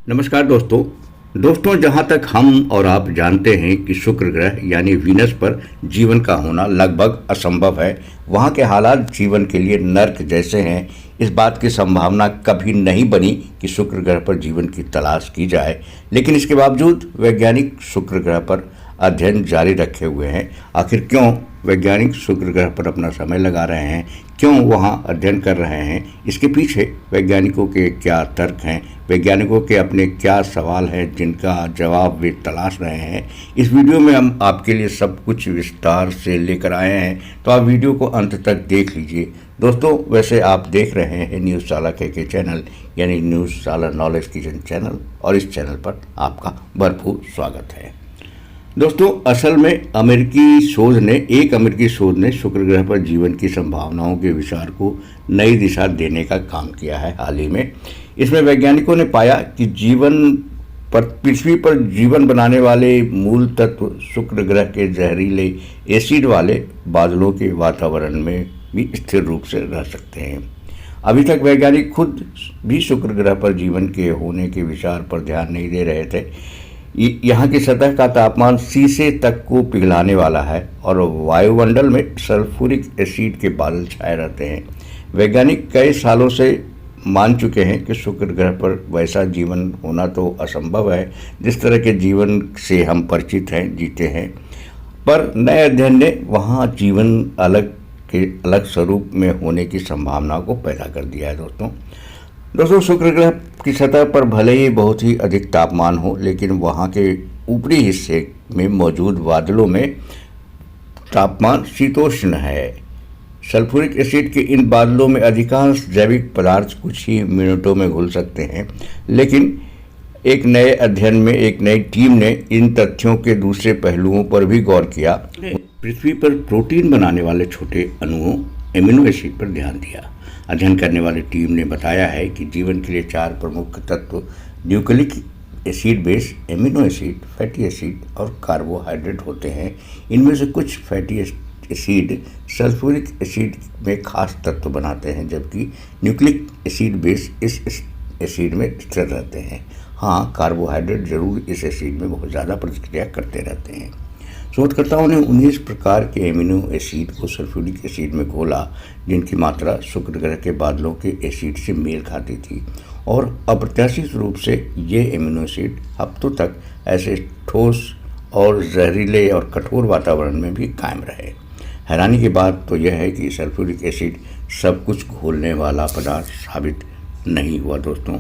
नमस्कार दोस्तों जहां तक हम और आप जानते हैं कि शुक्र ग्रह यानी वीनस पर जीवन का होना लगभग असंभव है। वहां के हालात जीवन के लिए नर्क जैसे हैं। इस बात की संभावना कभी नहीं बनी कि शुक्र ग्रह पर जीवन की तलाश की जाए, लेकिन इसके बावजूद वैज्ञानिक शुक्र ग्रह पर अध्ययन जारी रखे हुए हैं। आखिर क्यों वैज्ञानिक शुक्र ग्रह पर अपना समय लगा रहे हैं, क्यों वहां अध्ययन कर रहे हैं, इसके पीछे वैज्ञानिकों के क्या तर्क हैं, वैज्ञानिकों के अपने क्या सवाल हैं जिनका जवाब वे तलाश रहे हैं। इस वीडियो में हम आपके लिए सब कुछ विस्तार से लेकर आए हैं, तो आप वीडियो को अंत तक देख लीजिए। दोस्तों, वैसे आप देख रहे हैं न्यूज़ साला के चैनल यानी न्यूज़ साला नॉलेज किचन चैनल, और इस चैनल पर आपका भरपूर स्वागत है। दोस्तों, असल में एक अमेरिकी शोध ने शुक्र ग्रह पर जीवन की संभावनाओं के विचार को नई दिशा देने का काम किया है हाल ही में। इसमें वैज्ञानिकों ने पाया कि पृथ्वी पर जीवन बनाने वाले मूल तत्व शुक्र ग्रह के जहरीले एसिड वाले बादलों के वातावरण में भी स्थिर रूप से रह सकते हैं। अभी तक वैज्ञानिक खुद भी शुक्र ग्रह पर जीवन के होने के विचार पर ध्यान नहीं दे रहे थे। यहाँ की सतह का तापमान शीशे तक को पिघलाने वाला है और वायुमंडल में सल्फ्यूरिक एसिड के बादल छाए रहते हैं। वैज्ञानिक कई सालों से मान चुके हैं कि शुक्र ग्रह पर वैसा जीवन होना तो असंभव है जिस तरह के जीवन से हम परिचित हैं, जीते हैं। पर नए अध्ययन ने वहाँ जीवन अलग स्वरूप में होने की संभावना को पैदा कर दिया है। दोस्तों, शुक्र ग्रह की सतह पर भले ही बहुत ही अधिक तापमान हो, लेकिन वहाँ के ऊपरी हिस्से में मौजूद बादलों में तापमान शीतोष्ण है। सल्फ्यूरिक एसिड के इन बादलों में अधिकांश जैविक पदार्थ कुछ ही मिनटों में घुल सकते हैं। लेकिन एक नए अध्ययन में एक नई टीम ने इन तथ्यों के दूसरे पहलुओं पर भी गौर किया। पृथ्वी पर प्रोटीन बनाने वाले छोटे अणुओं एमिनो एसिड पर ध्यान दिया। अध्ययन करने वाली टीम ने बताया है कि जीवन के लिए 4 प्रमुख तत्व nucleic acid base, amino acid, fatty acid और कार्बोहाइड्रेट होते हैं। इनमें से कुछ फैटी एसिड सल्फ्यूरिक एसिड में खास तत्व बनाते हैं, जबकि न्यूक्लिक एसिड बेस इस एसिड में स्थिर रहते हैं। हाँ, कार्बोहाइड्रेट जरूर इस एसिड में बहुत ज़्यादा प्रतिक्रिया करते रहते हैं। शोधकर्ताओं ने 19 प्रकार के एमिनो एसिड को सल्फ्यूरिक एसिड में घोला, जिनकी मात्रा शुक्र ग्रह के बादलों के एसिड से मेल खाती थी, और अप्रत्याशित रूप से ये एमिनो एसिड हफ्तों तक ऐसे ठोस और जहरीले और कठोर वातावरण में भी कायम रहे। हैरानी की बात तो यह है कि सल्फ्यूरिक एसिड सब कुछ घोलने वाला पदार्थ साबित नहीं हुआ। दोस्तों,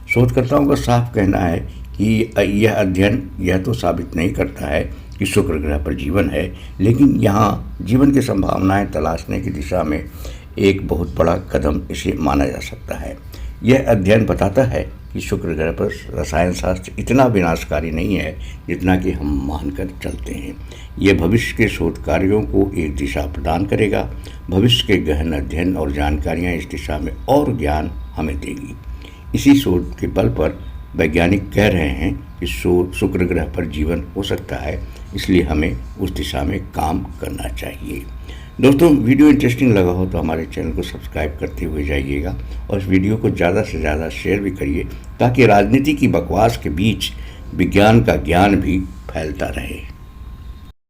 शोधकर्ताओं का साफ कहना है कि यह अध्ययन यह तो साबित नहीं करता है कि शुक्र ग्रह पर जीवन है, लेकिन यहाँ जीवन की संभावनाएं तलाशने की दिशा में एक बहुत बड़ा कदम इसे माना जा सकता है। यह अध्ययन बताता है कि शुक्र ग्रह पर रसायन शास्त्र इतना विनाशकारी नहीं है जितना कि हम मानकर चलते हैं। यह भविष्य के शोध कार्यों को एक दिशा प्रदान करेगा। भविष्य के गहन अध्ययन और जानकारियाँ इस दिशा में और ज्ञान हमें देगी। इसी शोध के बल पर वैज्ञानिक कह रहे हैं कि शुक्र ग्रह पर जीवन हो सकता है, इसलिए हमें उस दिशा में काम करना चाहिए। दोस्तों, वीडियो इंटरेस्टिंग लगा हो तो हमारे चैनल को सब्सक्राइब करते हुए जाइएगा और इस वीडियो को ज़्यादा से ज़्यादा शेयर भी करिए, ताकि राजनीति की बकवास के बीच विज्ञान का ज्ञान भी फैलता रहे।